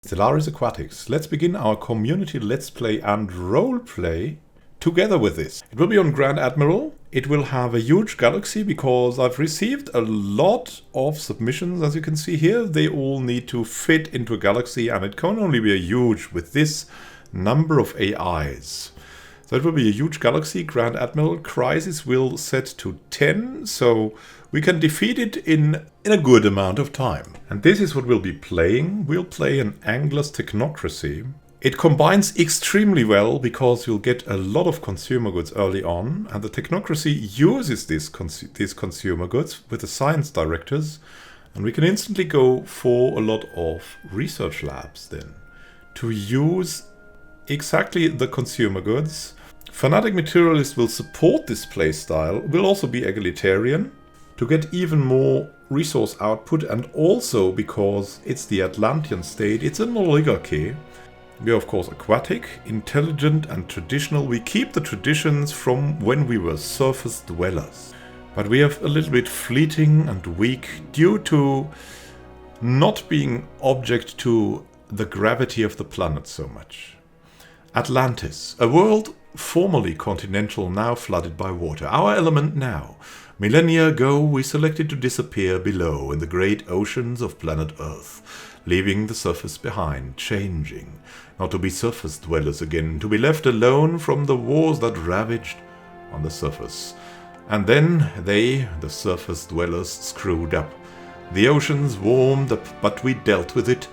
Stellaris Aquatics. Let's begin our community let's play and roleplay together with this. It will be on Grand Admiral. It will have a huge galaxy because I've received a lot of submissions, as you can see here. They all need to fit into a galaxy and it can only be a huge with this number of AIs. So it will be a huge galaxy. Grand Admiral crisis will set to 10, so we can defeat it in a good amount of time. And this is what we'll be playing. We'll play an Angler's Technocracy. It combines extremely well because you'll get a lot of consumer goods early on, and the Technocracy uses these consumer goods with the science directors, and we can instantly go for a lot of research labs then to use exactly the consumer goods. Fanatic Materialist will support this playstyle, will also be Egalitarian to get even more resource output, and also because it's the Atlantean state, it's an oligarchy. We are of course aquatic, intelligent and traditional. We keep the traditions from when we were surface dwellers. But we have a little bit fleeting and weak due to not being object to the gravity of the planet so much. Atlantis, a world formerly continental, now flooded by water. Our element now. Millennia ago we selected to disappear below in the great oceans of planet Earth, leaving the surface behind, changing, not to be surface dwellers again, to be left alone from the wars that ravaged on the surface. And then they, the surface dwellers, screwed up. The oceans warmed up, but we dealt with it.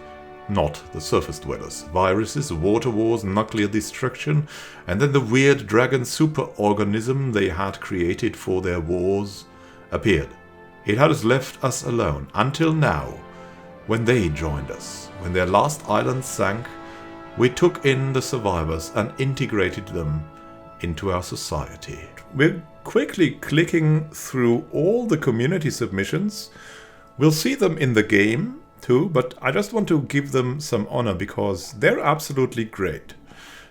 Not the surface dwellers. Viruses, water wars, nuclear destruction, and then the weird dragon superorganism they had created for their wars appeared. It has left us alone until now, when they joined us. When their last island sank, we took in the survivors and integrated them into our society. We're quickly clicking through all the community submissions. We'll see them in the game too, but I just want to give them some honor because they're absolutely great.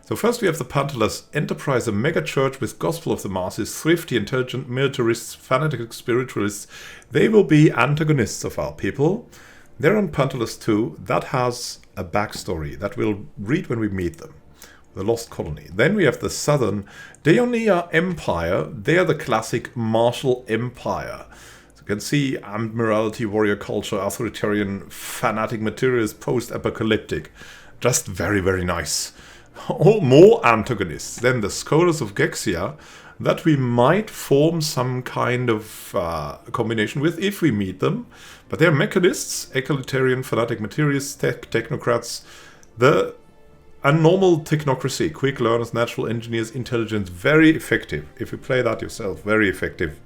So first we have the Pantalus Enterprise, a mega church with gospel of the masses, thrifty, intelligent militarists, fanatic spiritualists. They will be antagonists of our people. They're on Pantalus 2. That has a backstory that we'll read when we meet them. The Lost Colony. Then we have the Southern Daionia Empire. They are the classic martial empire. You can see Admiralty, warrior culture, authoritarian, fanatic, materialist, post-apocalyptic. Just very, very nice. Or more antagonists than the Scholars of Gexia that we might form some kind of combination with if we meet them. But they're mechanists, egalitarian, fanatic, materialists, technocrats, a normal technocracy, quick learners, natural engineers, intelligence, very effective. If you play that yourself, very effective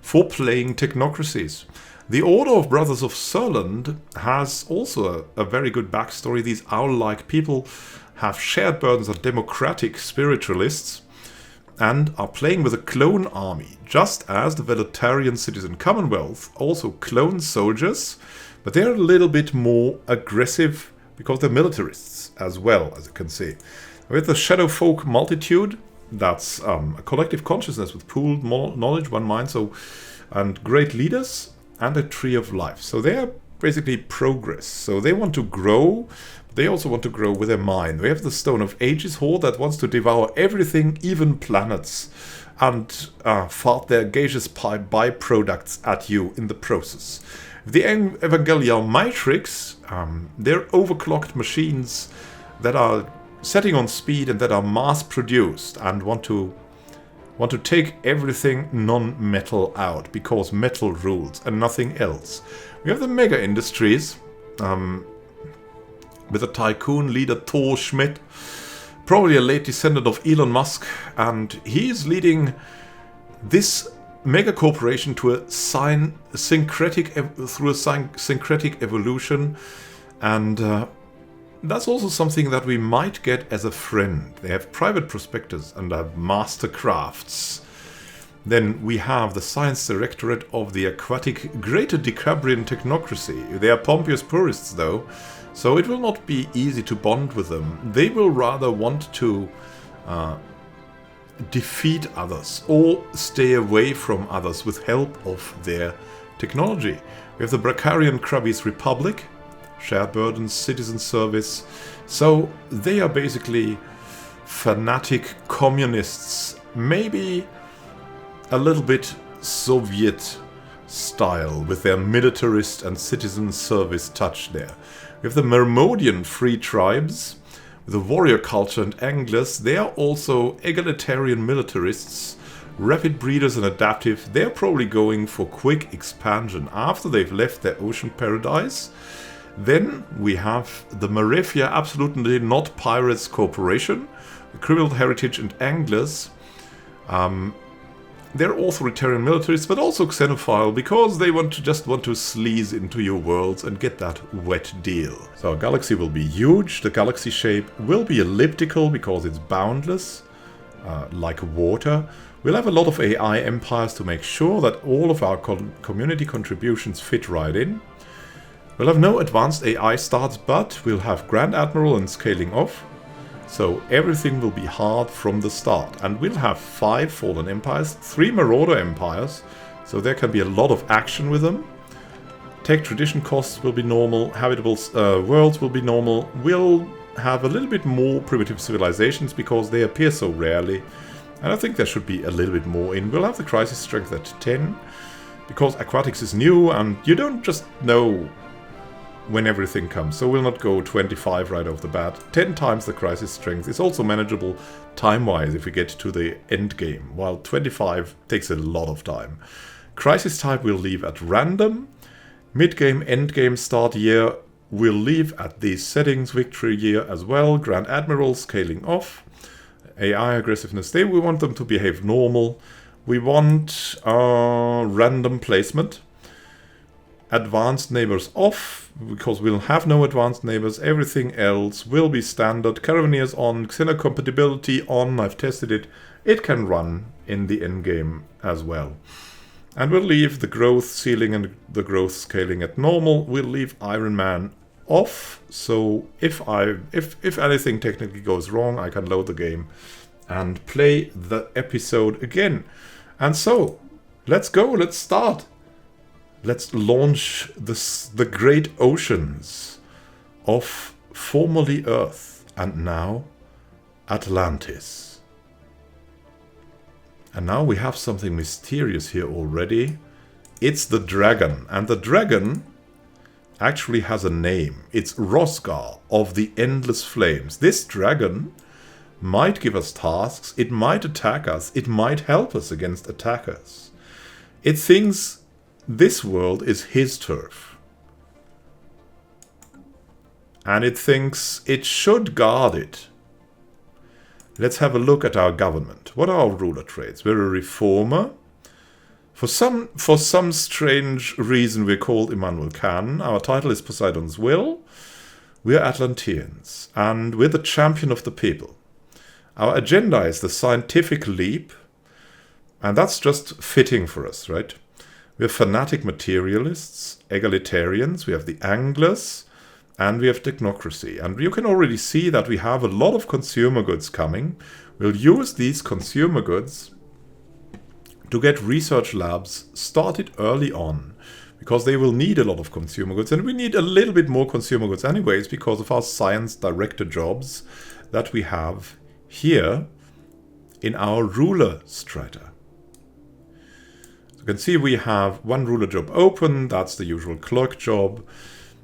for playing technocracies. The Order of Brothers of Surland has also a very good backstory. These owl-like people have shared burdens of democratic spiritualists and are playing with a clone army, just as the Vegetarian Citizen Commonwealth also clones soldiers, but they're a little bit more aggressive because they're militarists as well, as you can see. With the Shadow Folk Multitude, that's a collective consciousness with pooled knowledge, one mind, and great leaders, and a tree of life. So they are basically progress. So they want to grow, but they also want to grow with their mind. We have the Stone of Ages Horde that wants to devour everything, even planets, and fart their gaseous byproducts at you in the process. The Evangelion Matrix, they're overclocked machines that are setting on speed and that are mass-produced and want to take everything non-metal out because metal rules and nothing else. We have the mega industries with a tycoon leader Thor Schmidt, probably a late descendant of Elon Musk, and he's leading this mega corporation to a syncretic evolution, and that's also something that we might get as a friend. They have private prospectors and have master crafts. Then we have the Science Directorate of the Aquatic Greater Decabrian Technocracy. They are Pompous purists though, so it will not be easy to bond with them. They will rather want to defeat others or stay away from others with help of their technology. We have the Bracarian Krabbies Republic, shared burdens, citizen service. So they are basically fanatic communists, maybe a little bit Soviet style with their militarist and citizen service touch there. We have the Mermodian free tribes with the warrior culture and anglers. They are also egalitarian militarists, rapid breeders and adaptive. They're probably going for quick expansion after they've left their ocean paradise. Then we have the Marefia, absolutely not pirates corporation, the criminal heritage and anglers. They're authoritarian militaries, but also xenophile, because they just want to sleaze into your worlds and get that wet deal. So our galaxy will be huge. The galaxy shape will be elliptical because it's boundless, like water. We'll have a lot of AI empires to make sure that all of our community contributions fit right in. We'll have no advanced AI starts, but we'll have Grand Admiral and scaling off. So everything will be hard from the start. And we'll have 5 fallen empires, 3 marauder empires, so there can be a lot of action with them. Tech tradition costs will be normal, habitable worlds will be normal. We'll have a little bit more primitive civilizations because they appear so rarely. And I think there should be a little bit more in. We'll have the crisis strength at 10, because Aquatics is new and you don't just know when everything comes. So we'll not go 25 right off the bat. 10 times the crisis strength is also manageable time-wise if we get to the end game, while 25 takes a lot of time. Crisis type we'll leave at random. Mid-game, end-game, start year we'll leave at these settings. Victory year as well. Grand Admiral scaling off. AI aggressiveness, we want them to behave normal. We want random placement. Advanced neighbors off, because we'll have no advanced neighbors. Everything else will be standard. Caravaneers on, xenocompatibility on, I've tested it. It can run in the endgame as well. And we'll leave the growth ceiling and the growth scaling at normal. We'll leave Iron Man off, so if anything technically goes wrong, I can load the game and play the episode again. And so, let's go, let's start. Let's launch the great oceans of formerly Earth and now Atlantis. And now we have something mysterious here already. It's the dragon, and the dragon actually has a name. It's Rosgar of the Endless Flames. This dragon might give us tasks, it might attack us, it might help us against attackers. It thinks this world is his turf. And it thinks it should guard it. Let's have a look at our government. What are our ruler traits? We're a reformer. For some strange reason we're called Immanuel Khan. Our title is Poseidon's Will. We're Atlanteans. And we're the champion of the people. Our agenda is the scientific leap. And that's just fitting for us, right? We have Fanatic Materialists, Egalitarians, we have the Anglers, and we have Technocracy. And you can already see that we have a lot of consumer goods coming. We'll use these consumer goods to get research labs started early on, because they will need a lot of consumer goods. And we need a little bit more consumer goods anyways, because of our science director jobs that we have here in our ruler strata. You can see we have one ruler job open, that's the usual clerk job,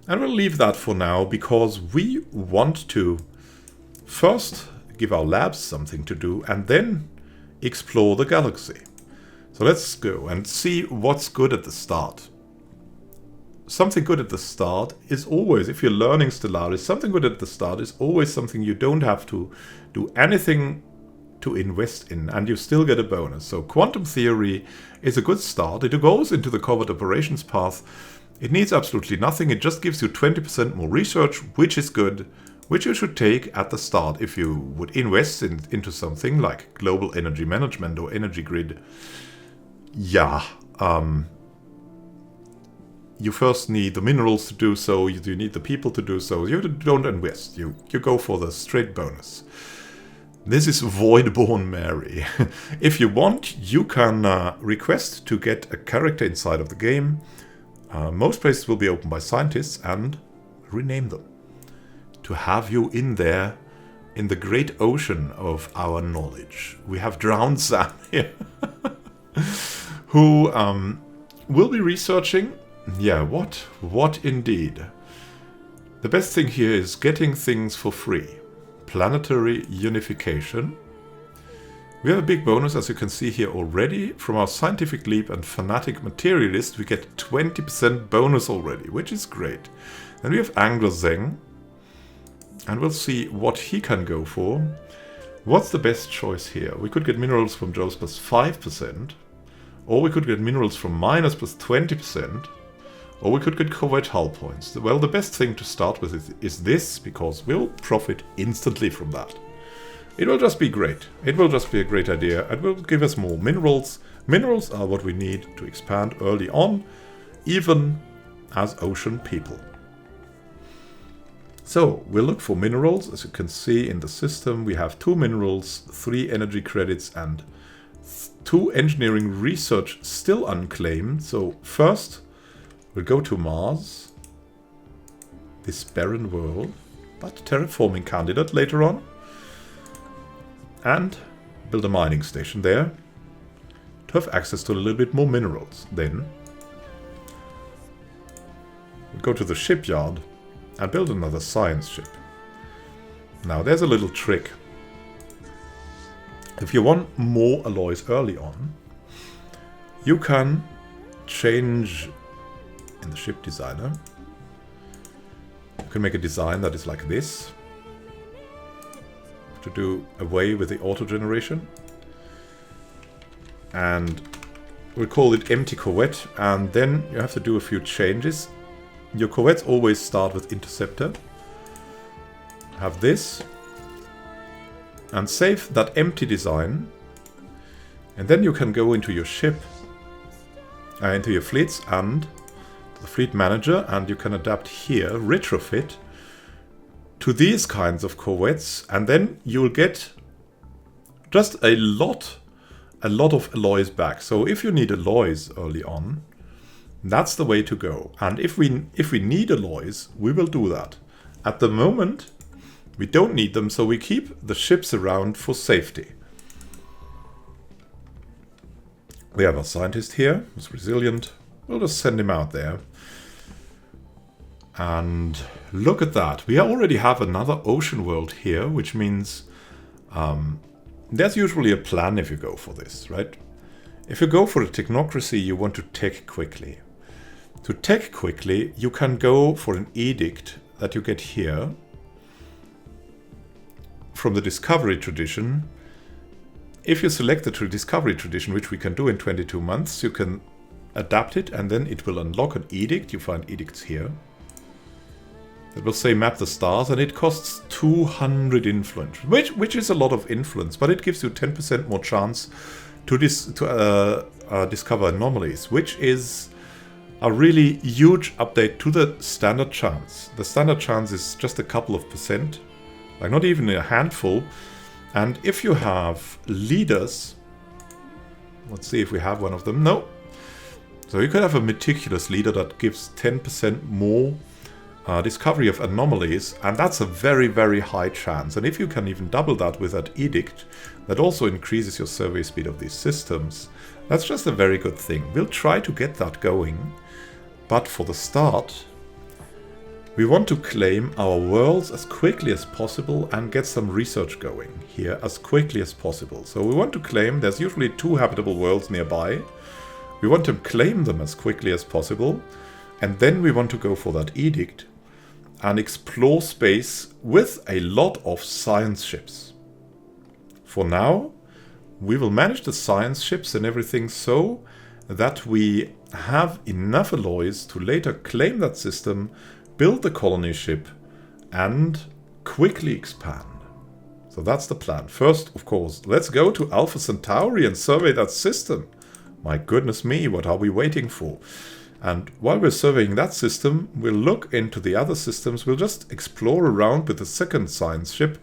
and we'll leave that for now because we want to first give our labs something to do and then explore the galaxy. So let's go and see what's good at the start. Something good at the start is always, if you're learning Stellaris, something good at the start is always something you don't have to do anything to invest in, and you still get a bonus. So quantum theory is a good start. It goes into the covert operations path. It needs absolutely nothing. It just gives you 20% more research, which is good, which you should take at the start if you would invest into something like global energy management or energy grid. Yeah, you first need the minerals to do so, you need the people to do so. You don't invest, you go for the straight bonus. This is Voidborn Mary. If you want, you can request to get a character inside of the game. Most places will be opened by scientists and rename them. To have you in there, in the great ocean of our knowledge. We have Drowned Sam here, who will be researching. Yeah, what indeed? The best thing here is getting things for free. Planetary unification. We have a big bonus, as you can see here already. From our Scientific Leap and Fanatic Materialist, we get 20% bonus already, which is great. Then we have Angler Zeng, and we'll see what he can go for. What's the best choice here? We could get minerals from Joe's plus 5%, or we could get minerals from minus plus 20%, or we could get corvette hull points. Well, the best thing to start with is this, because we'll profit instantly from that. It will just be great. It will just be a great idea. It will give us more minerals. Minerals are what we need to expand early on, even as ocean people. So, we'll look for minerals. As you can see in the system, we have 2 minerals, 3 energy credits, and 2 engineering research still unclaimed. So, first, we'll go to Mars, this barren world, but terraforming candidate later on. And build a mining station there to have access to a little bit more minerals. Then we'll go to the shipyard and build another science ship. Now there's a little trick. If you want more alloys early on, you can change in the ship designer. You can make a design that is like this, to do away with the auto generation, and we'll call it empty corvette, and then you have to do a few changes. Your corvettes always start with interceptor. Have this and save that empty design, and then you can go into your ship, into your fleets and the fleet manager, and you can adapt here, retrofit to these kinds of corvettes, and then you'll get just a lot of alloys back. So if you need alloys early on, that's the way to go. And if we need alloys, we will do that. At the moment, we don't need them, so we keep the ships around for safety. We have a scientist here who's resilient. We'll just send him out there. And look at that. We already have another ocean world here, which means there's usually a plan if you go for this, right? If you go for a technocracy, you want to tech quickly. To tech quickly, you can go for an edict that you get here from the discovery tradition. If you select the discovery tradition, which we can do in 22 months, you can adapt it, and then it will unlock an edict. You find edicts here. It will say map the stars, and it costs 200 influence, which is a lot of influence, but it gives you 10% more chance to discover anomalies, which is a really huge update to the standard chance. The standard chance is just a couple of percent, like not even a handful. And if you have leaders, let's see if we have one of them. No. So you could have a meticulous leader that gives 10% more discovery of anomalies, and that's a very, very high chance. And if you can even double that with that edict, that also increases your survey speed of these systems. That's just a very good thing. We'll try to get that going, but for the start, we want to claim our worlds as quickly as possible and get some research going here as quickly as possible. So we want to claim, there's usually 2 habitable worlds nearby. We want to claim them as quickly as possible, and then we want to go for that edict and explore space with a lot of science ships. For now, we will manage the science ships and everything so that we have enough alloys to later claim that system, build the colony ship, and quickly expand. So that's the plan. First, of course, let's go to Alpha Centauri and survey that system. My goodness me, what are we waiting for? And while we're surveying that system, we'll look into the other systems. We'll just explore around with the second science ship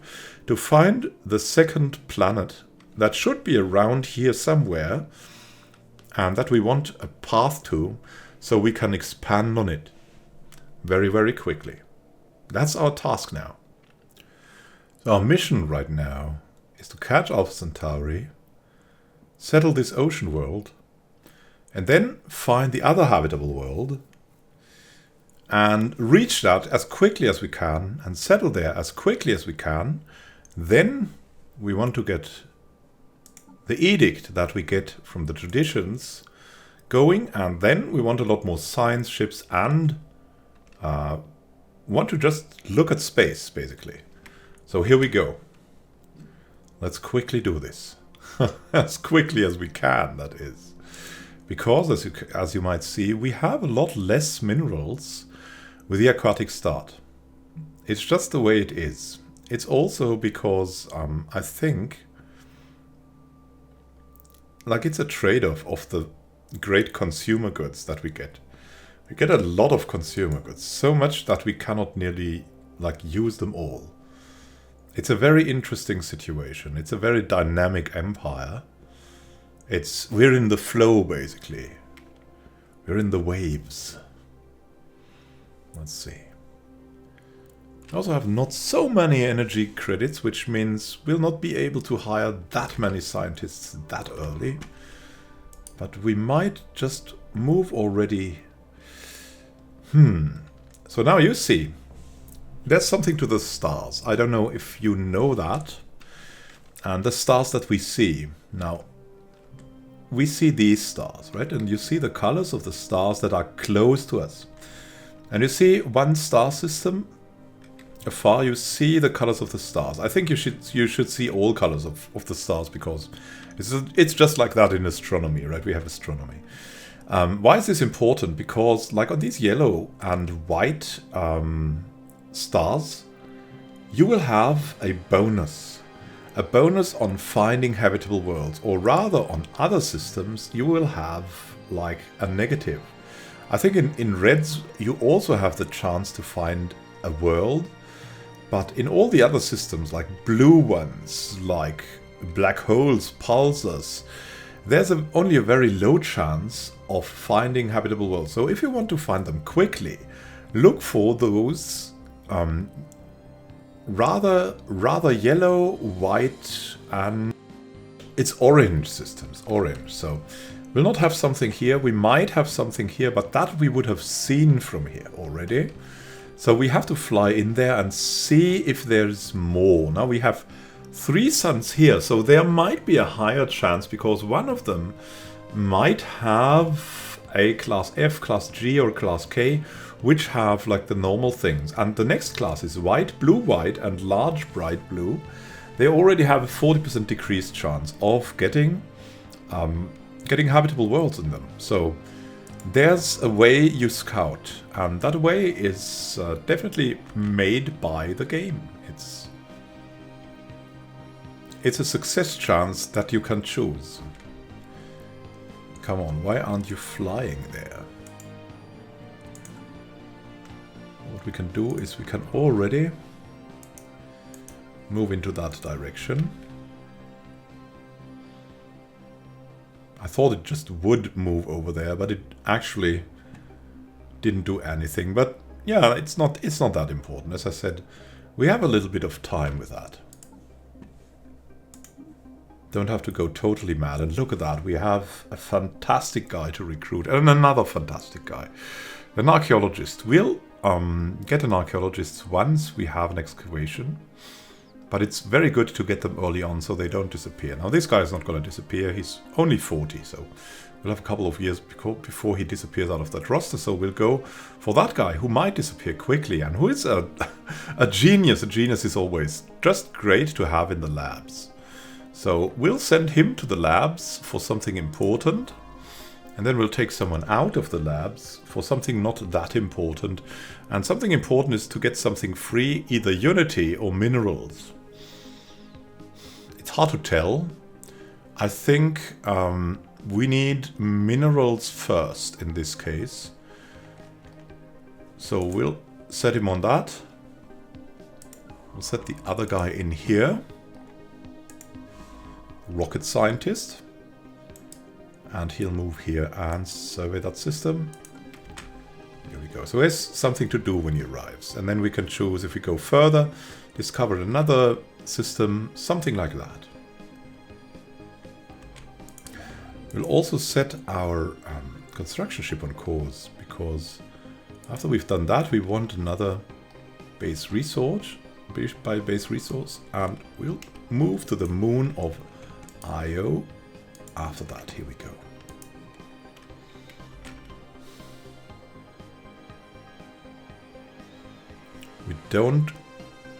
to find the second planet that should be around here somewhere, and that we want a path to so we can expand on it very, very quickly. That's our task now. So our mission right now is to catch Alpha Centauri, settle this ocean world, and then find the other habitable world and reach that as quickly as we can and settle there as quickly as we can. Then we want to get the edict that we get from the traditions going, and then we want a lot more science ships and want to just look at space, basically. So here we go. Let's quickly do this. As quickly as we can, that is. Because, as you might see, we have a lot less minerals with the aquatic start. It's just the way it is. It's also because I think like it's a trade-off of the great consumer goods that we get. We get a lot of consumer goods, so much that we cannot nearly like use them all. It's a very interesting situation. It's a very dynamic empire. We're in the flow, basically. We're in the waves. Let's see. We also have not so many energy credits, which means we'll not be able to hire that many scientists that early. But we might just move already. So now you see, there's something to the stars. I don't know if you know that. And the stars that we see. Now, we see these stars, right? And you see the colors of the stars that are close to us. And you see one star system afar, you see the colors of the stars. I think you should see all colors of the stars, because it's just like that in astronomy, right? We have astronomy. Why is this important? Because like on these yellow and white stars, you will have a bonus. A bonus on finding habitable worlds, or rather on other systems you will have like a negative. I think in reds you also have the chance to find a world, but in all the other systems, like blue ones, like black holes, pulsars, there's only a very low chance of finding habitable worlds. So if you want to find them quickly, look for those rather yellow, white, and it's orange systems, orange. So we'll not have something here. We might have something here, but that we would have seen from here already. So we have to fly in there and see if there's more. Now we have 3 suns here, so there might be a higher chance, because one of them might have a class F, class G, or class K, which have like the normal things. And the next class is white, blue, white, and large bright blue. They already have a 40% decreased chance of getting habitable worlds in them. So there's a way you scout, and that way is definitely made by the game. It's a success chance that you can choose. Come on, why aren't you flying there? What we can do is we can already move into that direction. I thought it just would move over there, but it actually didn't do anything. But yeah, it's not that important. As I said, we have a little bit of time with that. Don't have to go totally mad. And look at that, we have a fantastic guy to recruit, and another fantastic guy, an archaeologist. We'll get an archaeologist once we have an excavation. But it's very good to get them early on so they don't disappear. Now this guy is not going to disappear, he's only 40, so we'll have a couple of years before he disappears out of that roster. So we'll go for that guy who might disappear quickly and who is a genius. A genius is always just great to have in the labs. So we'll send him to the labs for something important, and then we'll take someone out of the labs for something not that important. And something important is to get something free, either Unity or minerals. It's hard to tell. I think we need minerals first in this case. So we'll set him on that. We'll set the other guy in here. Rocket scientist. And he'll move here and survey that system. Here we we go. So there's something to do when he arrives. And then we can choose if we go further, discover another system, something like that. We'll also set our construction ship on course, because after we've done that, we want another base resource, and we'll move to the moon of Io after that. Here we go. We don't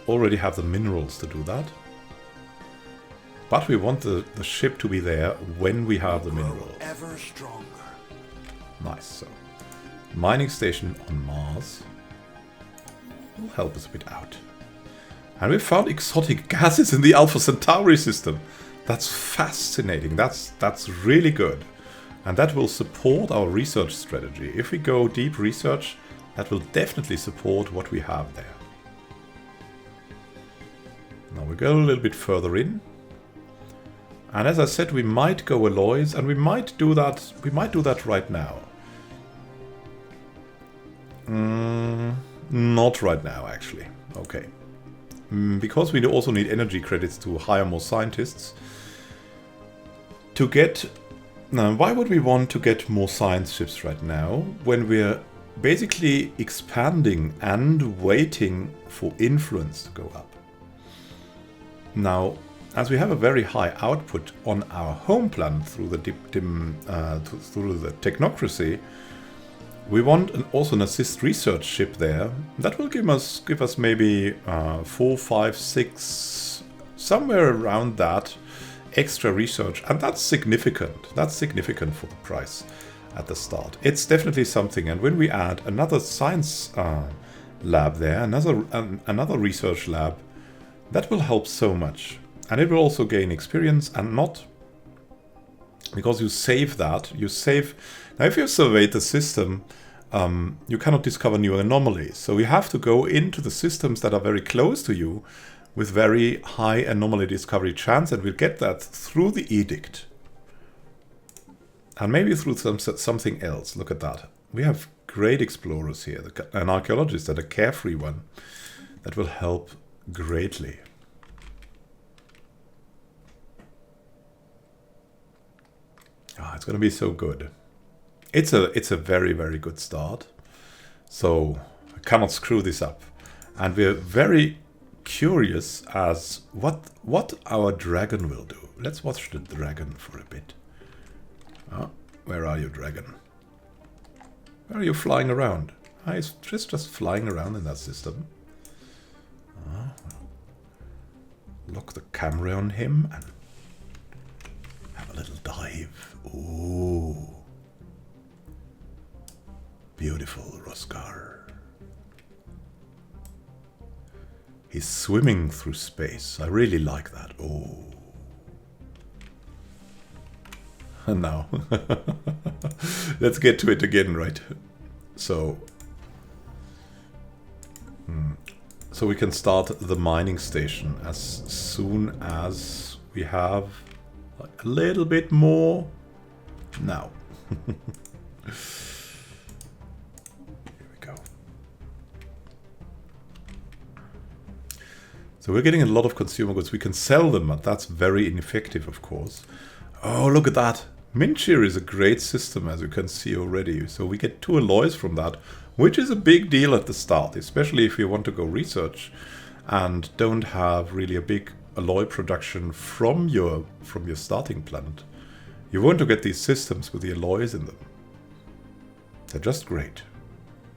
already have the minerals to do that. But we want the ship to be there when we have the minerals. Ever stronger. Nice. So, mining station on Mars will help us a bit out. And we found exotic gases in the Alpha Centauri system. That's fascinating. That's really good. And that will support our research strategy. If we go deep research, that will definitely support what we have there. Now we go a little bit further in. And as I said, we might go alloys, and we might do that. We might do that right now. Not right now, actually. Okay. Because we also need energy credits to hire more scientists. To get... Now, why would we want to get more science ships right now when we're basically expanding and waiting for influence to go up? Now, as we have a very high output on our home planet through the Technocracy, we want also an assist research ship there. That will give us maybe 4, 5, 6, somewhere around that extra research, and that's significant. That's significant for the price at the start. It's definitely something, and when we add another science lab there, another research lab, that will help so much. And it will also gain experience, and not because you save that. You save. Now, if you surveyed the system, you cannot discover new anomalies. So you have to go into the systems that are very close to you with very high anomaly discovery chance, and we'll get that through the edict. And maybe through something else. Look at that. We have great explorers here. An archaeologist and a carefree one. That will help greatly. It's going to be so good. It's a very, very good start. So I cannot screw this up. And we're very curious as what our dragon will do. Let's watch the dragon for a bit. Where are you, dragon? Where are you flying around? He's just flying around in that system. Lock the camera on him and have a little dive. Ooh. Beautiful Roscar. He's swimming through space. I really like that. Oh. And now. Let's get to it again, right? So we can start the mining station as soon as we have like a little bit more now. Here we go. So we're getting a lot of consumer goods. We can sell them, but that's very ineffective, of course. Oh, look at that. Minshir is a great system, as you can see already. So we get 2 alloys from that, which is a big deal at the start, especially if you want to go research and don't have really a big alloy production from your starting planet. You want to get these systems with the alloys in them. They're just great.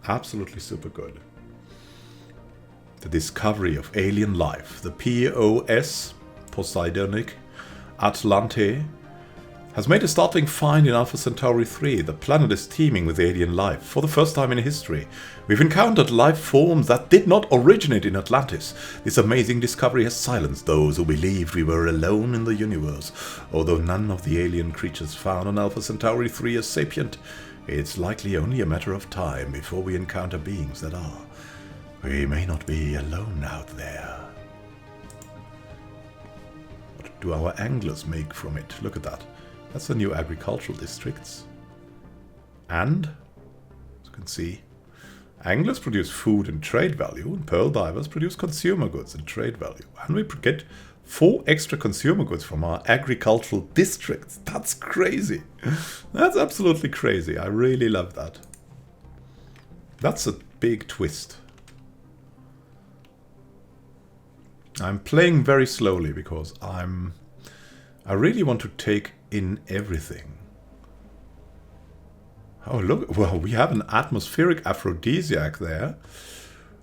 Absolutely super good. The discovery of alien life, the POS, Poseidonic, Atlante, has made a startling find in Alpha Centauri 3. The planet is teeming with alien life. For the first time in history, we've encountered life forms that did not originate in Atlantis. This amazing discovery has silenced those who believed we were alone in the universe. Although none of the alien creatures found on Alpha Centauri 3 are sapient, it's likely only a matter of time before we encounter beings that are. We may not be alone out there. What do our anglers make from it? Look at that. That's the new agricultural districts. And, as you can see, Anglers produce food and trade value, and pearl divers produce consumer goods and trade value. And we get 4 extra consumer goods from our agricultural districts. That's crazy. That's absolutely crazy. I really love that. That's a big twist. I'm playing very slowly because I really want to take in everything. Oh, look. Well, we have an atmospheric aphrodisiac there.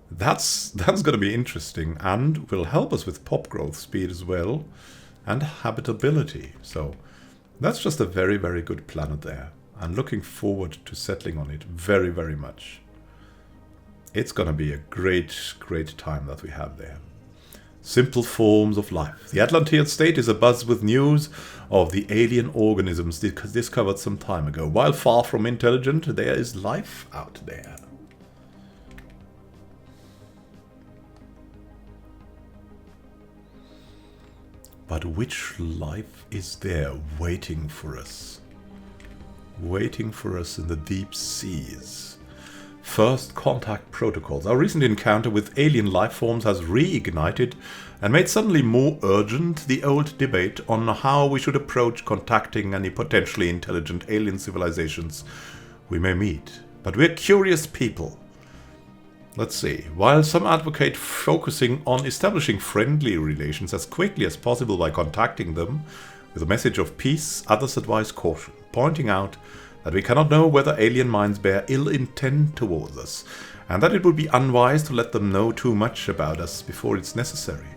That's going to be interesting and will help us with pop growth speed as well and habitability. So that's just a very, very good planet there. I'm looking forward to settling on it very, very much. It's going to be a great, great time that we have there. Simple forms of life. The Atlantean state is abuzz with news of the alien organisms discovered some time ago. While far from intelligent, there is life out there. But which life is there waiting for us? Waiting for us in the deep seas. First contact protocols. Our recent encounter with alien life forms has reignited and made suddenly more urgent the old debate on how we should approach contacting any potentially intelligent alien civilizations we may meet. But we're curious people. Let's see. While some advocate focusing on establishing friendly relations as quickly as possible by contacting them with a message of peace, others advise caution, pointing out that we cannot know whether alien minds bear ill intent towards us, and that it would be unwise to let them know too much about us before it's necessary.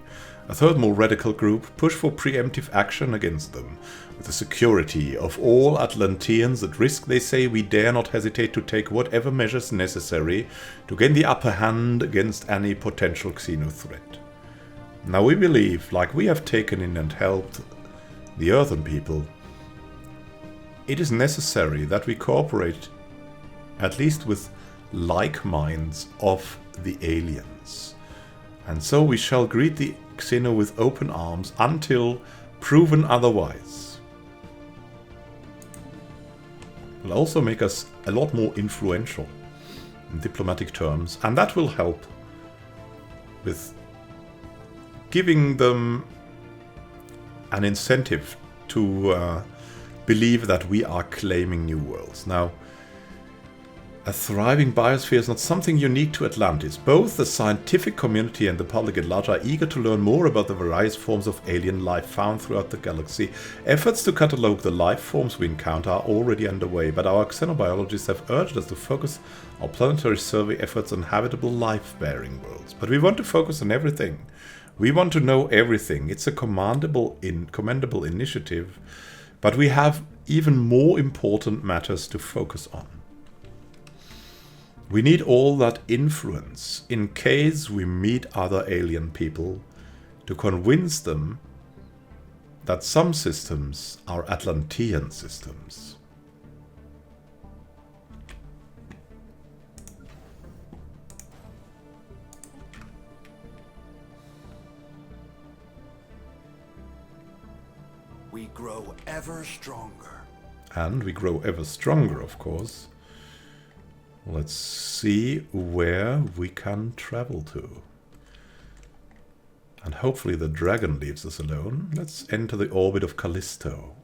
A third, more radical group push for preemptive action against them. With the security of all Atlanteans at risk, they say we dare not hesitate to take whatever measures necessary to gain the upper hand against any potential xeno threat. Now we believe, like we have taken in and helped the Earthen people, it is necessary that we cooperate at least with like minds of the aliens. And so we shall greet the Xeno with open arms until proven otherwise. It will also make us a lot more influential in diplomatic terms, and that will help with giving them an incentive to believe that we are claiming new worlds. Now, a thriving biosphere is not something unique to Atlantis. Both the scientific community and the public at large are eager to learn more about the various forms of alien life found throughout the galaxy. Efforts to catalogue the life forms we encounter are already underway, but our xenobiologists have urged us to focus our planetary survey efforts on habitable life-bearing worlds. But we want to focus on everything. We want to know everything. It's a commendable initiative, but we have even more important matters to focus on. We need all that influence in case we meet other alien people to convince them that some systems are Atlantean systems. We grow ever stronger. And we grow ever stronger, of course. Let's see where we can travel to. And hopefully the dragon leaves us alone. Let's enter the orbit of Callisto.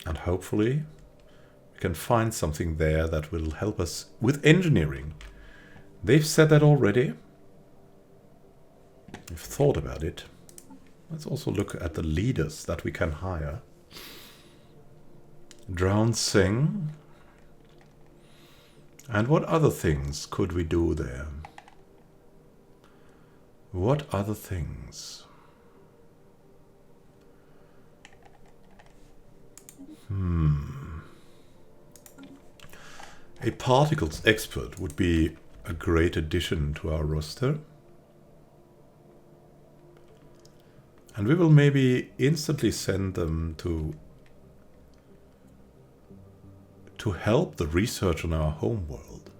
And hopefully we can find something there that will help us with engineering. They've said that already. We've thought about it. Let's also look at the leaders that we can hire. Drowned Sing. And what other things could we do there? What other things? A particles expert would be a great addition to our roster. And we will maybe instantly send them to help the research on our home world.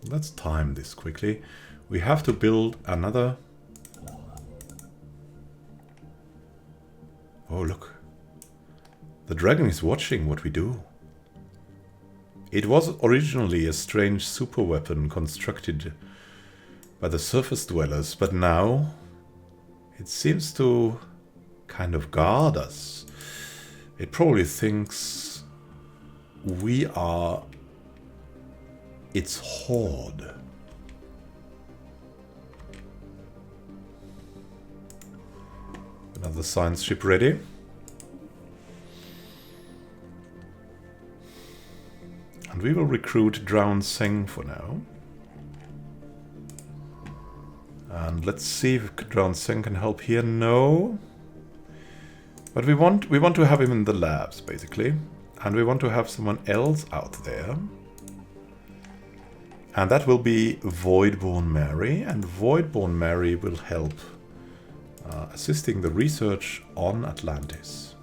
Let's time this quickly. We have to build another... Oh, look. The dragon is watching what we do. It was originally a strange super weapon constructed by the surface dwellers, but now it seems to kind of guard us. It probably thinks we are its horde. Another science ship ready. And we will recruit Drown Seng for now. And let's see if Drown Seng can help here. No. But we want to have him in the labs, basically. And we want to have someone else out there. And that will be Voidborn Mary. And Voidborn Mary will help assisting the research on Atlantis.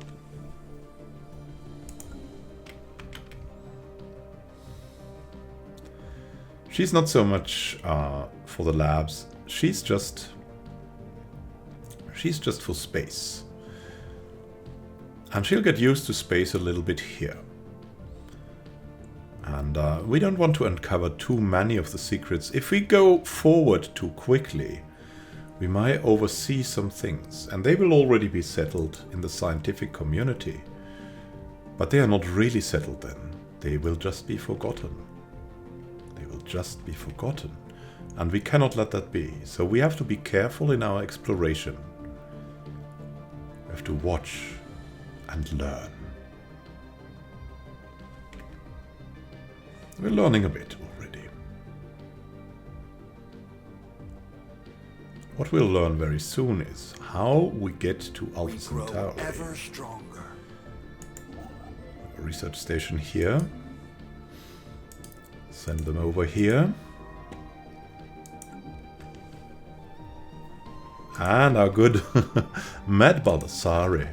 She's not so much for the labs. She's just for space. And she'll get used to space a little bit here. And we don't want to uncover too many of the secrets. If we go forward too quickly, we might oversee some things. And they will already be settled in the scientific community. But they are not really settled then. They will just be forgotten. They will just be forgotten. And we cannot let that be. So we have to be careful in our exploration. We have to watch and learn. We're learning a bit already. What we'll learn very soon is how we get to Alpha Centauri. Ever stronger. A research station here. Send them over here. And our good Mad Baldassare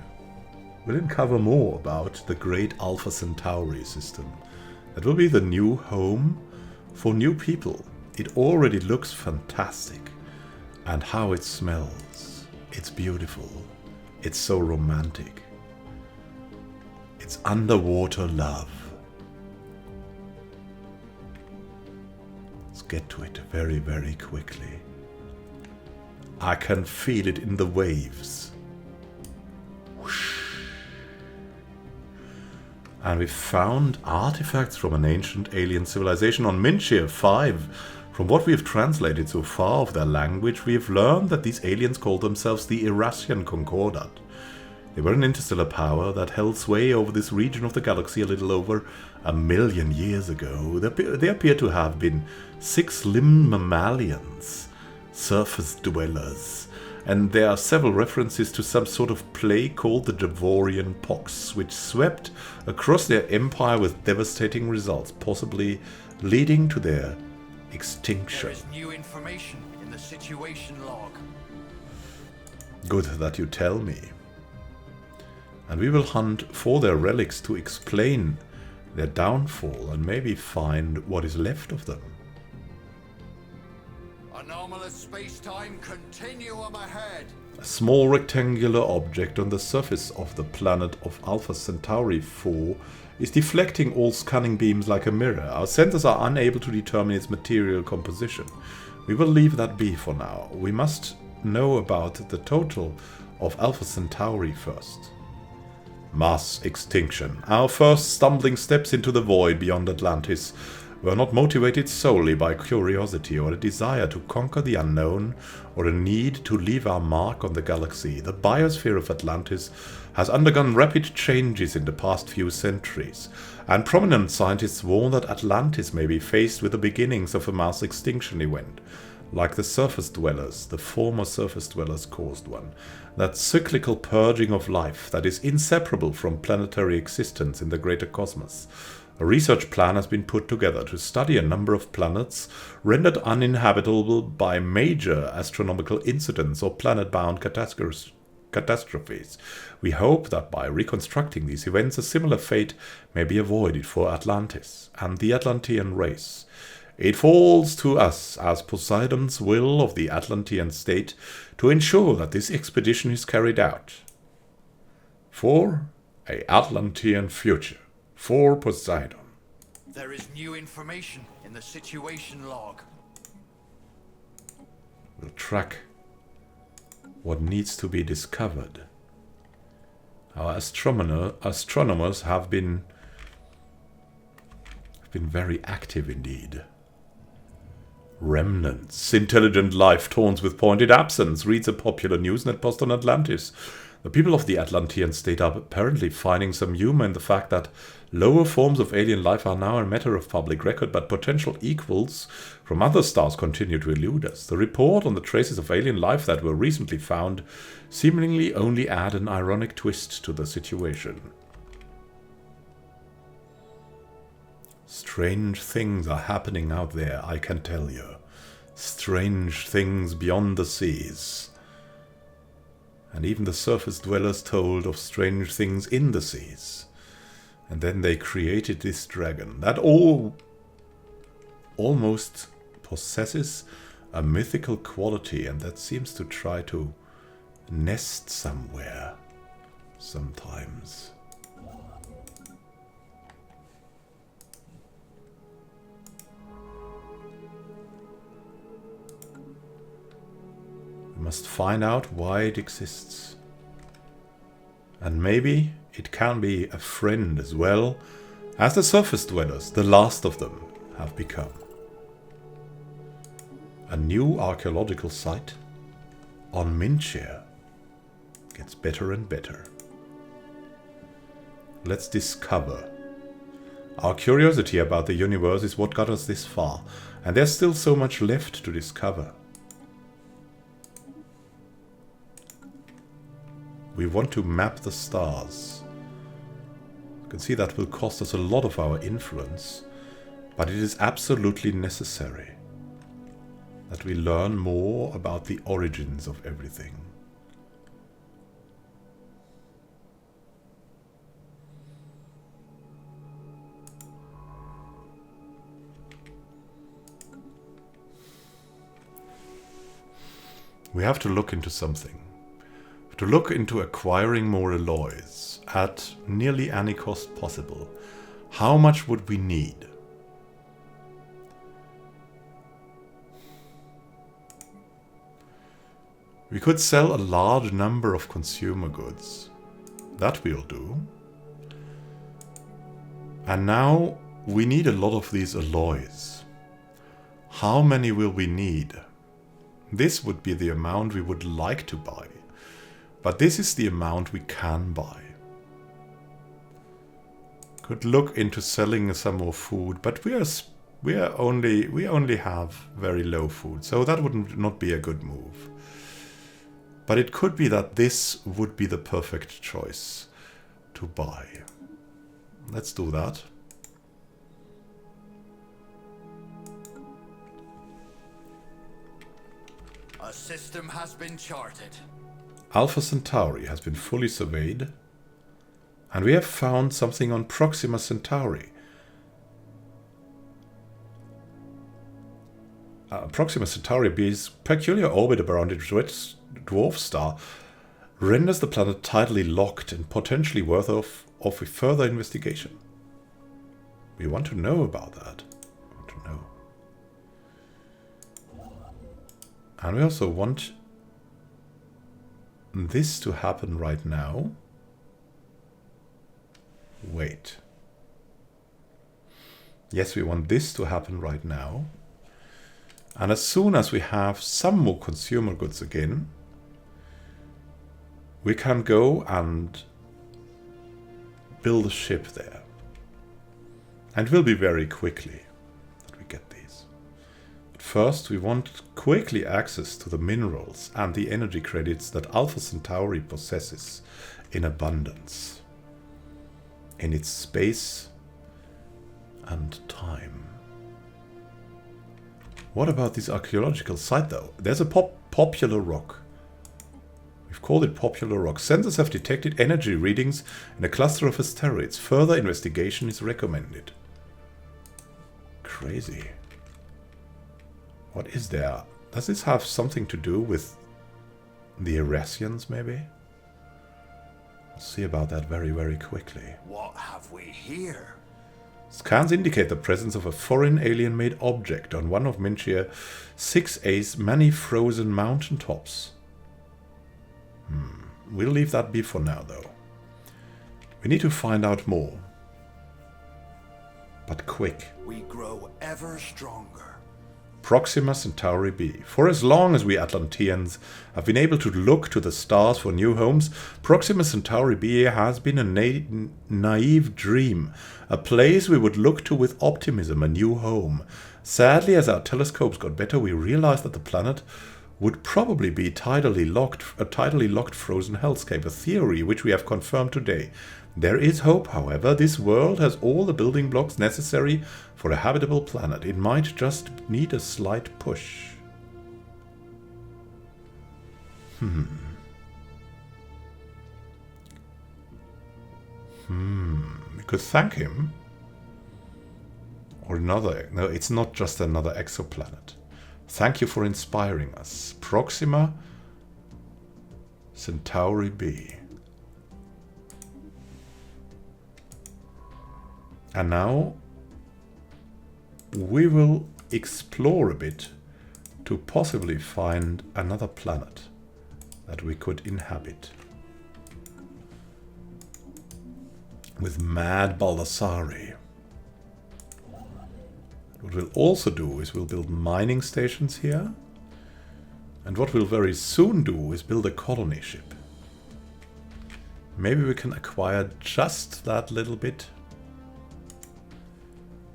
will uncover more about the great Alpha Centauri system. That will be the new home for new people. It already looks fantastic. And how it smells. It's beautiful. It's so romantic. It's underwater love. Let's get to it very, very quickly. I can feel it in the waves. Whoosh. And we found artifacts from an ancient alien civilization on Minshir 5. From what we have translated so far of their language, we have learned that these aliens called themselves the Irasian Concordat. They were an interstellar power that held sway over this region of the galaxy a little over 1 million years ago. They appear to have been 6-limbed mammalians, surface dwellers, and there are several references to some sort of plague called the Devorian Pox, which swept across their empire with devastating results, possibly leading to their extinction. There is new information in the situation log. Good that you tell me. And we will hunt for their relics to explain their downfall and maybe find what is left of them. Anomalous space-time continuum ahead. A small rectangular object on the surface of the planet of Alpha Centauri 4 is deflecting all scanning beams like a mirror. Our sensors are unable to determine its material composition. We will leave that be for now. We must know about the total of Alpha Centauri first. Mass extinction. Our first stumbling steps into the void beyond Atlantis were not motivated solely by curiosity or a desire to conquer the unknown or a need to leave our mark on the galaxy. The biosphere of Atlantis has undergone rapid changes in the past few centuries, and prominent scientists warn that Atlantis may be faced with the beginnings of a mass extinction event, like the surface dwellers, the former surface dwellers caused one. That cyclical purging of life that is inseparable from planetary existence in the greater cosmos. A research plan has been put together to study a number of planets rendered uninhabitable by major astronomical incidents or planet-bound catastrophes. We hope that by reconstructing these events, a similar fate may be avoided for Atlantis and the Atlantean race. It falls to us, as Poseidon's will of the Atlantean state, to ensure that this expedition is carried out. For a Atlantean future. For Poseidon. There is new information in the situation log. We'll track what needs to be discovered. Our astronomers have been very active indeed. Remnants. Intelligent life taunts with pointed absence, reads a popular Newsnet post on Atlantis. The people of the Atlantean state are apparently finding some humor in the fact that lower forms of alien life are now a matter of public record, but potential equals from other stars continue to elude us. The report on the traces of alien life that were recently found seemingly only add an ironic twist to the situation. Strange things are happening out there, I can tell you. Strange things beyond the seas. And even the surface dwellers told of strange things in the seas. And then they created this dragon that almost possesses a mythical quality, and that seems to try to nest somewhere sometimes. We must find out why it exists. And maybe it can be a friend as well as the surface dwellers, the last of them, have become. A new archaeological site on Minchir gets better and better. Let's discover. Our curiosity about the universe is what got us this far, and there's still so much left to discover. We want to map the stars. You can see that will cost us a lot of our influence, but it is absolutely necessary that we learn more about the origins of everything. We have to look into something. To look into acquiring more alloys at nearly any cost possible. How much would we need? We could sell a large number of consumer goods. That we'll do. And now we need a lot of these alloys. How many will we need? This would be the amount we would like to buy. But this is the amount we can buy. Could look into selling some more food, but we only have very low food, so that would not be a good move. But it could be that this would be the perfect choice to buy. Let's do that. A system has been charted. Alpha Centauri has been fully surveyed, and we have found something on Proxima Centauri. Proxima Centauri's peculiar orbit around its dwarf star renders the planet tidally locked and potentially worth of a further investigation. We want to know about that. We want to know. And we also want this to happen right now. Wait. Yes, we want this to happen right now. And as soon as we have some more consumer goods again, we can go and build a ship there. And it will be very quickly that we get these. But first we want quickly access to the minerals and the energy credits that Alpha Centauri possesses in abundance. In its space and time. What about this archaeological site though? There's a popular rock. We've called it Popular Rock. Sensors have detected energy readings in a cluster of asteroids. Further investigation is recommended. Crazy. What is there? Does this have something to do with the Eurasians, maybe? We'll see about that very, very quickly. What have we here? Scans indicate the presence of a foreign alien-made object on one of Minchia 6A's many frozen mountaintops. We'll leave that be for now, though. We need to find out more. But quick. We grow ever stronger. Proxima Centauri b. For as long as we Atlanteans have been able to look to the stars for new homes, Proxima Centauri b has been a naive dream, a place we would look to with optimism, a new home. Sadly, as our telescopes got better, we realized that the planet would probably be a tidally locked frozen hellscape, a theory which we have confirmed today. There is hope, however. This world has all the building blocks necessary for a habitable planet. It might just need a slight push. We could thank him. Or another... No, it's not just another exoplanet. Thank you for inspiring us. Proxima Centauri b. And now we will explore a bit to possibly find another planet that we could inhabit. With Mad Baldassare. What we'll also do is we'll build mining stations here. And what we'll very soon do is build a colony ship. Maybe we can acquire just that little bit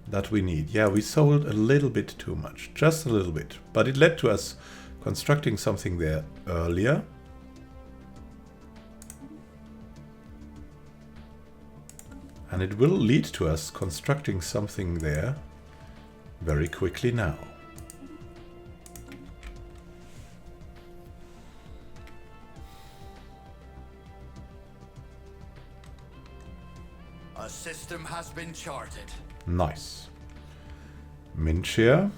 that we need. Yeah, we sold a little bit too much. Just a little bit. But it led to us constructing something there earlier. And it will lead to us constructing something there very quickly now. A system has been charted. Nice. Minchia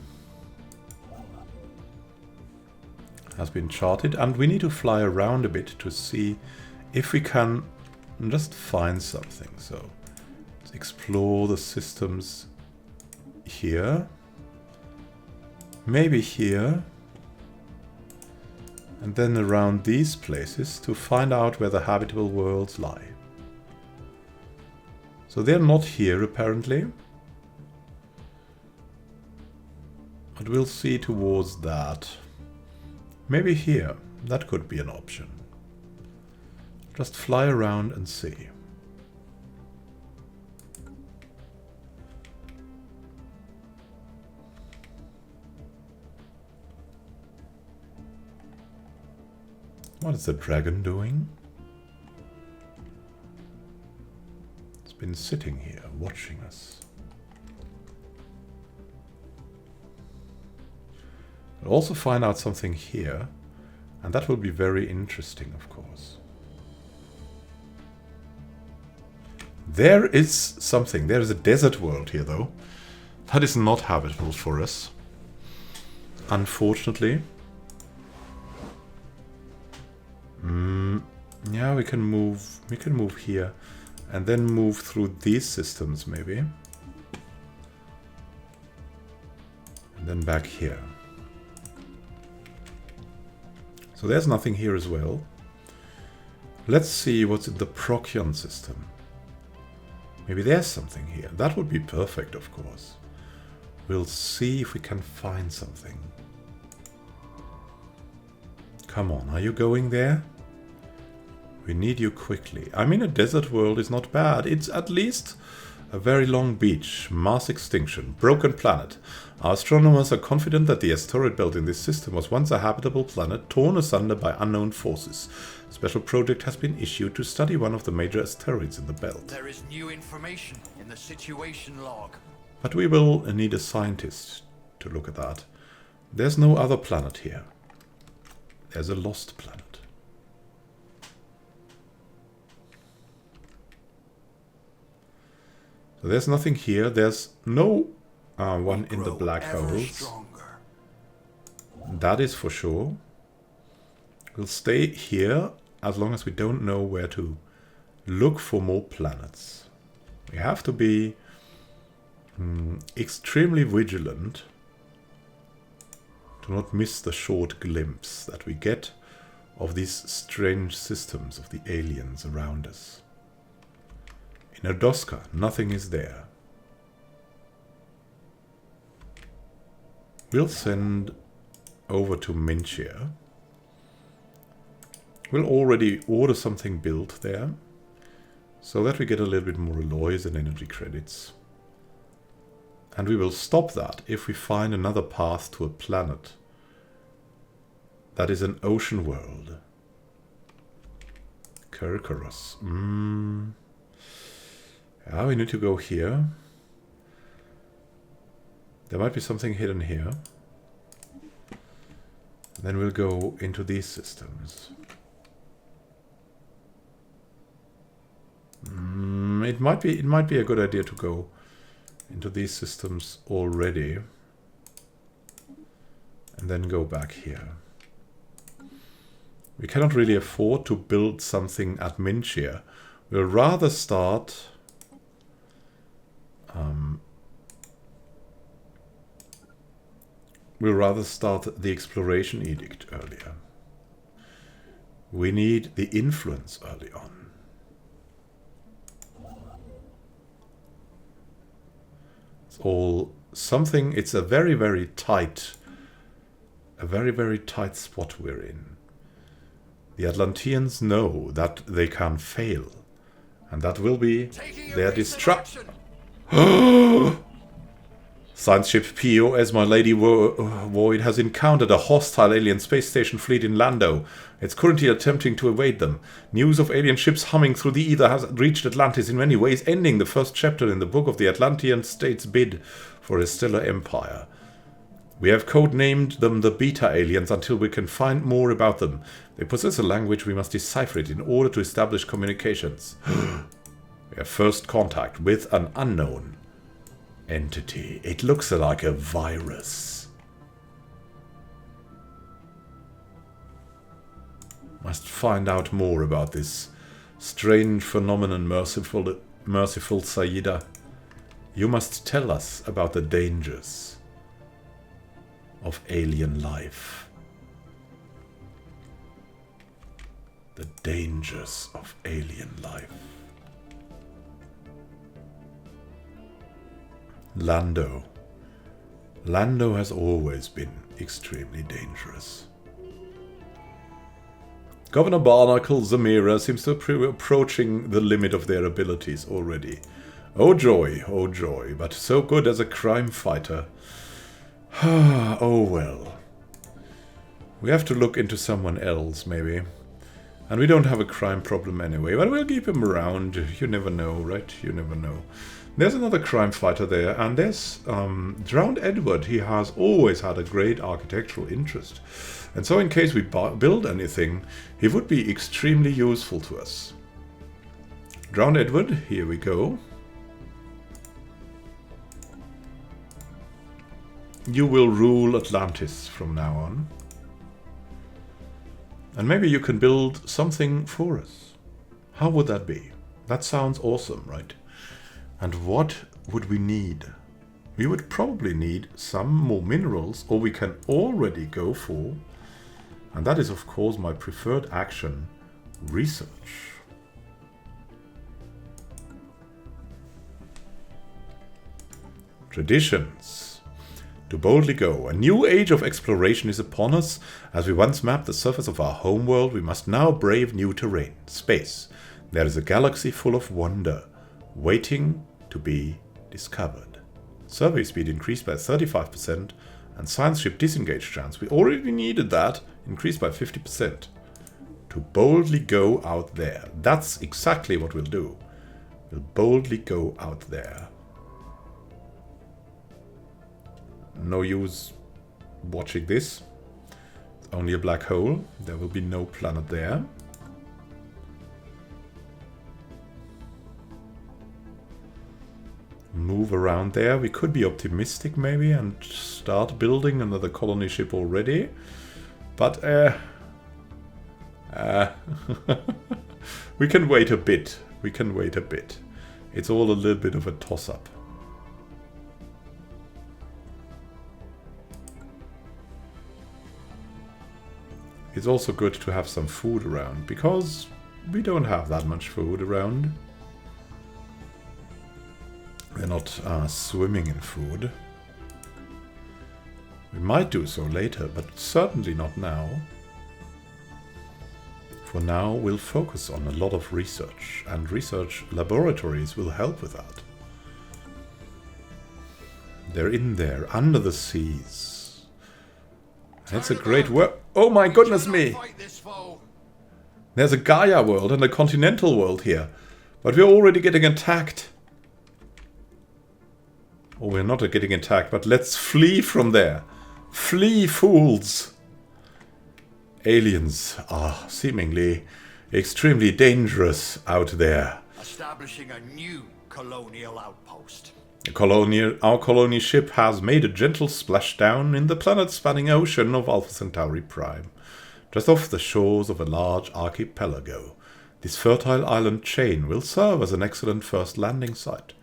has been charted, and we need to fly around a bit to see if we can just find something. So let's explore the systems here, maybe here, and then around these places to find out where the habitable worlds lie. So they're not here apparently, but we'll see towards that. Maybe here, that could be an option. Just fly around and see. What is the dragon doing? It's been sitting here, watching us. We'll also find out something here, and that will be very interesting, of course. There is something. There is a desert world here, though. That is not habitable for us, unfortunately. Yeah, we can move. We can move here, and then move through these systems, maybe, and then back here. So there's nothing here as well. Let's see what's in the Procyon system. Maybe there's something here. That would be perfect, of course. We'll see if we can find something. Come on, are you going there? We need you quickly. I mean, a desert world is not bad. It's at least a very long beach. Mass extinction. Broken planet. Our astronomers are confident that the asteroid belt in this system was once a habitable planet torn asunder by unknown forces. A special project has been issued to study one of the major asteroids in the belt. There is new information in the situation log. But we will need a scientist to look at that. There's no other planet here. There's a lost planet. So there's nothing here. There's no one in the black holes. That is for sure. We'll stay here as long as we don't know where to look for more planets. We have to be extremely vigilant to not miss the short glimpse that we get of these strange systems of the aliens around us. In Erdoska, nothing is there. We'll send over to Minchia. We'll already order something built there, so that we get a little bit more alloys and energy credits. And we will stop that if we find another path to a planet that is an ocean world. Kerkaros. Yeah, we need to go here. There might be something hidden here. Then we'll go into these systems. It might be a good idea to go into these systems already and then go back here. We cannot really afford to build something at Minchia. We'll rather start the exploration edict earlier. We need the influence early on. It's all something. It's a very, very tight spot we're in. The Atlanteans know that they can fail, and that will be their destruction. Science ship POS, my lady Void, has encountered a hostile alien space station fleet in Lando. It's currently attempting to evade them. News of alien ships humming through the ether has reached Atlantis in many ways, ending the first chapter in the book of the Atlantean state's bid for a stellar empire. We have codenamed them the Beta Aliens until we can find more about them. They possess a language, we must decipher it in order to establish communications. We have first contact with an unknown entity. It looks like a virus. Must find out more about this strange phenomenon, merciful Saida. You must tell us about the dangers of alien life. The dangers of alien life. Lando. Lando has always been extremely dangerous. Governor Barnacle Zamira seems to be approaching the limit of their abilities already. Oh joy, but so good as a crime fighter. Oh well. We have to look into someone else, maybe. And we don't have a crime problem anyway, but we'll keep him around. You never know, right? You never know. There's another crime fighter there, and there's Drowned Edward. He has always had a great architectural interest. And so in case we build anything, he would be extremely useful to us. Drowned Edward, here we go. You will rule Atlantis from now on. And maybe you can build something for us. How would that be? That sounds awesome, right? And what would we need? We would probably need some more minerals, or we can already go for, and that is of course my preferred action, research. Traditions. To boldly go. A new age of exploration is upon us. As we once mapped the surface of our homeworld, we must now brave new terrain. Space. There is a galaxy full of wonder, waiting to be discovered. Survey speed increased by 35%, and science ship disengage chance, we already needed that, increased by 50%. To boldly go out there. That's exactly what we'll do. We'll boldly go out there. No use watching this. It's only a black hole. There will be no planet there. move around there. We could be optimistic maybe and start building another colony ship already. But we can wait a bit. We can wait a bit. It's all a little bit of a toss-up. It's also good to have some food around, because we don't have that much food around. We're not swimming in food. We might do so later, but certainly not now. For now, we'll focus on a lot of research, and research laboratories will help with that. They're in there, under the seas. It's a great world. Oh my goodness me! There's a Gaia world and a continental world here. But we're already getting attacked. Or we're not getting attacked, but let's flee from there. Flee, fools! Aliens are seemingly extremely dangerous out there. Establishing a new colonial outpost. Our colony ship has made a gentle splashdown in the planet-spanning ocean of Alpha Centauri Prime, just off the shores of a large archipelago. This fertile island chain will serve as an excellent first landing site.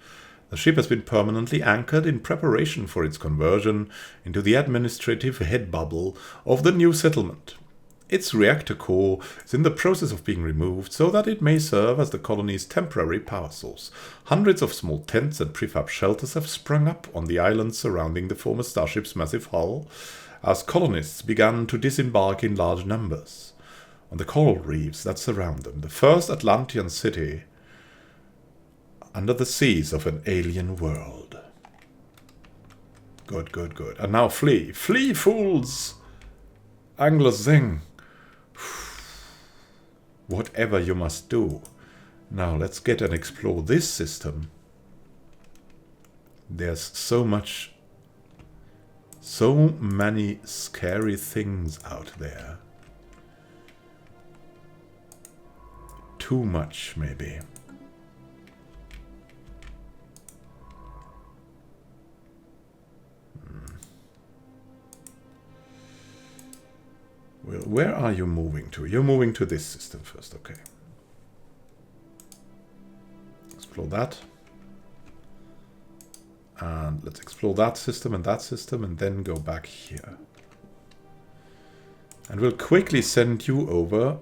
The ship has been permanently anchored in preparation for its conversion into the administrative head bubble of the new settlement. Its reactor core is in the process of being removed so that it may serve as the colony's temporary power source. Hundreds of small tents and prefab shelters have sprung up on the islands surrounding the former starship's massive hull, as colonists began to disembark in large numbers. On the coral reefs that surround them, the first Atlantean city under the seas of an alien world. Good, good, good. And now flee. Flee, fools! Angler Zing. Whatever you must do. Now let's get and explore this system. There's so many scary things out there. Too much, maybe. Well, where are you moving to? You're moving to this system first, okay. Explore that. And let's explore that system, and then go back here. And we'll quickly send you over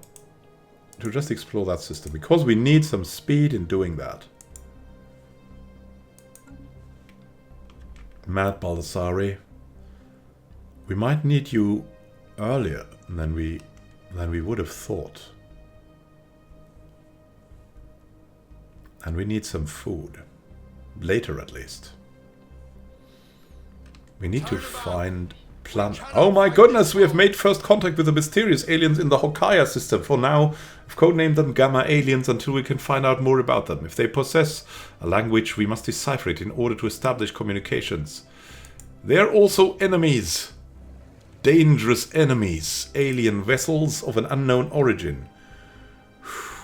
to just explore that system, because we need some speed in doing that. Mad Baldassari. We might need you earlier than we would have thought. And we need some food. Later, at least. We need to find plant... Oh my goodness, we have made first contact with the mysterious aliens in the Hokaya system. For now, I've codenamed them Gamma Aliens until we can find out more about them. If they possess a language, we must decipher it in order to establish communications. They're also enemies. Dangerous enemies. Alien vessels of an unknown origin.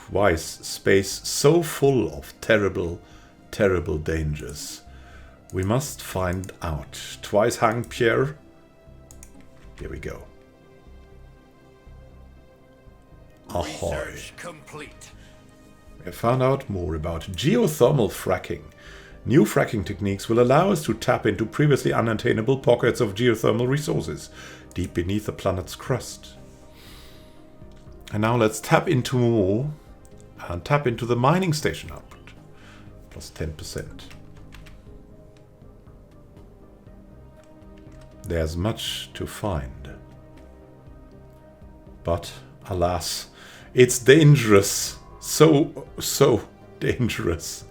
Why is space so full of terrible, terrible dangers? We must find out. Twice hang Pierre. Here we go. Ahoy. Research complete. We have found out more about geothermal fracking. New fracking techniques will allow us to tap into previously unattainable pockets of geothermal resources deep beneath the planet's crust. And now let's tap into more and tap into the mining station output. Plus 10%. There's much to find. But, alas, it's dangerous. So dangerous.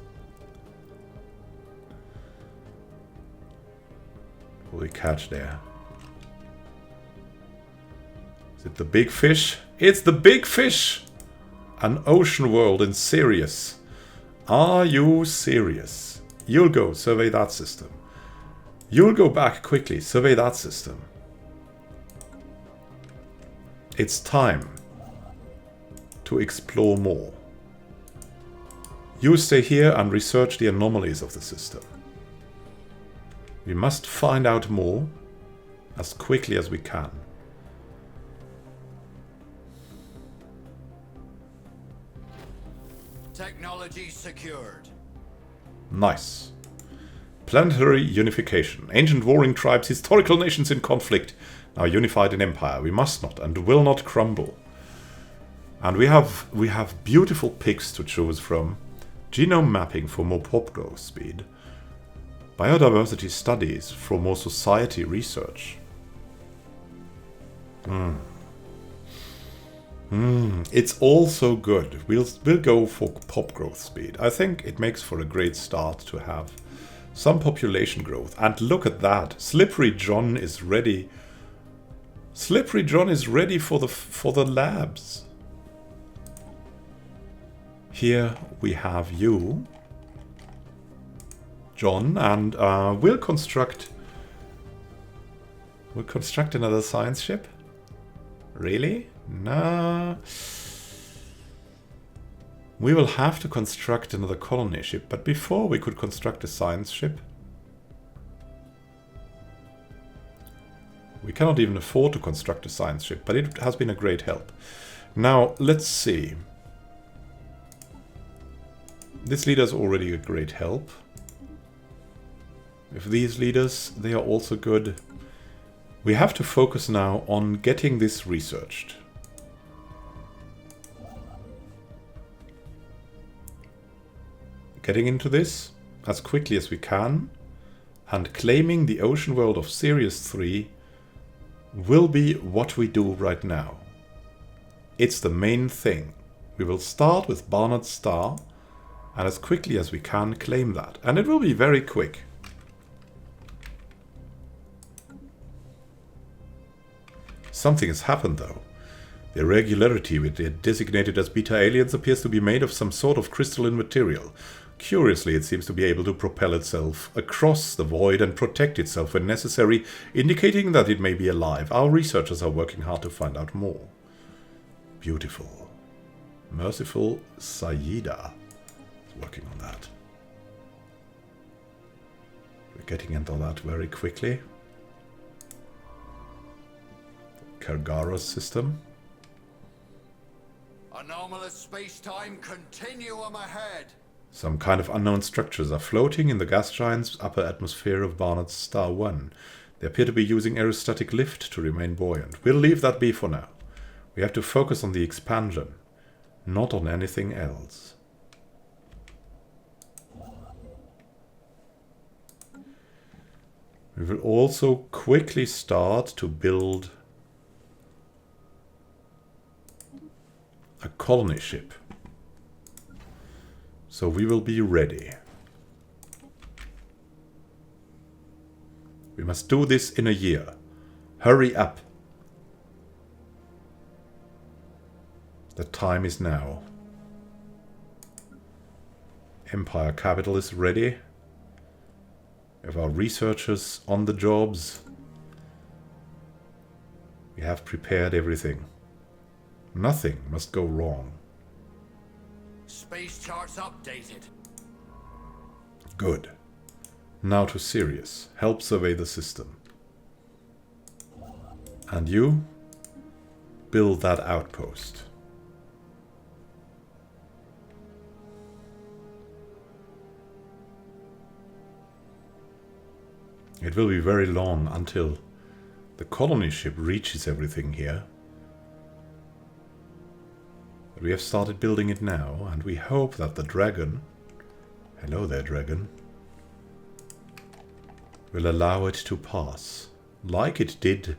What will we catch there? Is it the big fish? It's the big fish! An ocean world in Sirius. Are you serious? You'll go survey that system. You'll go back quickly, survey that system. It's time to explore more. You stay here and research the anomalies of the system. We must find out more as quickly as we can. Technology secured. Nice. Planetary unification. Ancient warring tribes, historical nations in conflict, now unified in empire. We must not and will not crumble. And we have beautiful picks to choose from. Genome mapping for more pop growth speed. Biodiversity studies for more society research. It's also good. We'll go for pop growth speed. I think it makes for a great start to have some population growth. And look at that. Slippery John is ready. Slippery John is ready for the labs. Here we have you, John, and we'll construct another science ship. Really? Nah. We will have to construct another colony ship, but before we could construct a science ship. We cannot even afford to construct a science ship, but it has been a great help. Now, let's see. This leader is already a great help. With these leaders, they are also good. We have to focus now on getting this researched. Getting into this as quickly as we can and claiming the ocean world of Sirius 3 will be what we do right now. It's the main thing. We will start with Barnard's Star and as quickly as we can claim that. And it will be very quick. Something has happened though. The irregularity we designated as beta aliens appears to be made of some sort of crystalline material. Curiously, it seems to be able to propel itself across the void and protect itself when necessary, indicating that it may be alive. Our researchers are working hard to find out more. Beautiful. Merciful Sayida is working on that. We're getting into that very quickly. Kargara's system. Anomalous space-time continuum ahead. Some kind of unknown structures are floating in the gas giant's upper atmosphere of Barnard's Star 1. They appear to be using aerostatic lift to remain buoyant. We'll leave that be for now. We have to focus on the expansion, not on anything else. We will also quickly start to build a colony ship. So we will be ready. We must do this in a year. Hurry up. The time is now. Empire capital is ready. We have our researchers on the jobs. We have prepared everything. Nothing must go wrong. Space charts updated. Good. Now to Sirius. Help survey the system. And you? Build that outpost. It will be very long until the colony ship reaches everything here. We have started building it now, and we hope that the dragon, hello there dragon, will allow it to pass, like it did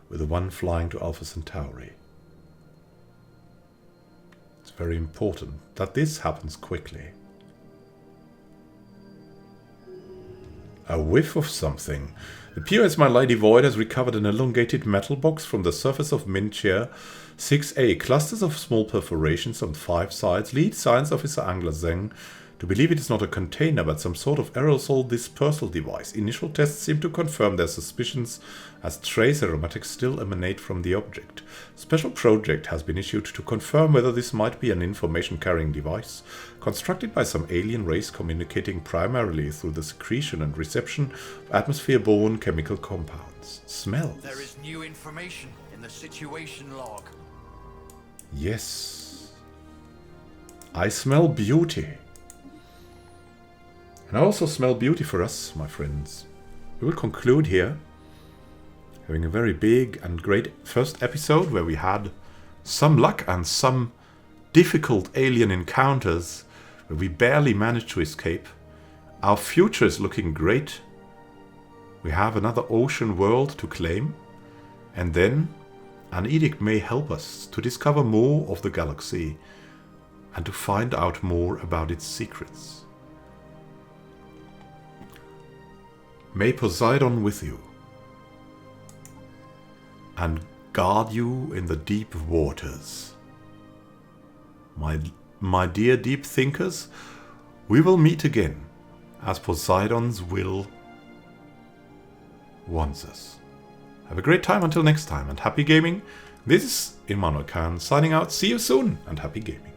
with the one flying to Alpha Centauri. It's very important that this happens quickly. A whiff of something. The POS My Lady Void has recovered an elongated metal box from the surface of Minchair 6A. Clusters of small perforations on 5 sides lead Science Officer Angler Zeng to believe it is not a container but some sort of aerosol dispersal device. Initial tests seem to confirm their suspicions, as trace aromatics still emanate from the object. Special project has been issued to confirm whether this might be an information-carrying device, constructed by some alien race communicating primarily through the secretion and reception of atmosphere-borne chemical compounds. Smells. There is new information in the situation log. Yes. I smell beauty. And I also smell beauty for us, my friends. We will conclude here, having a very big and great first episode where we had some luck and some difficult alien encounters where we barely managed to escape. Our future is looking great. We have another ocean world to claim, and then an edict may help us to discover more of the galaxy and to find out more about its secrets. May Poseidon with you, and guard you in the deep waters. My dear deep thinkers, we will meet again, as Poseidon's will wants us. Have a great time until next time, and happy gaming. This is Immanuel Khan signing out. See you soon, and happy gaming.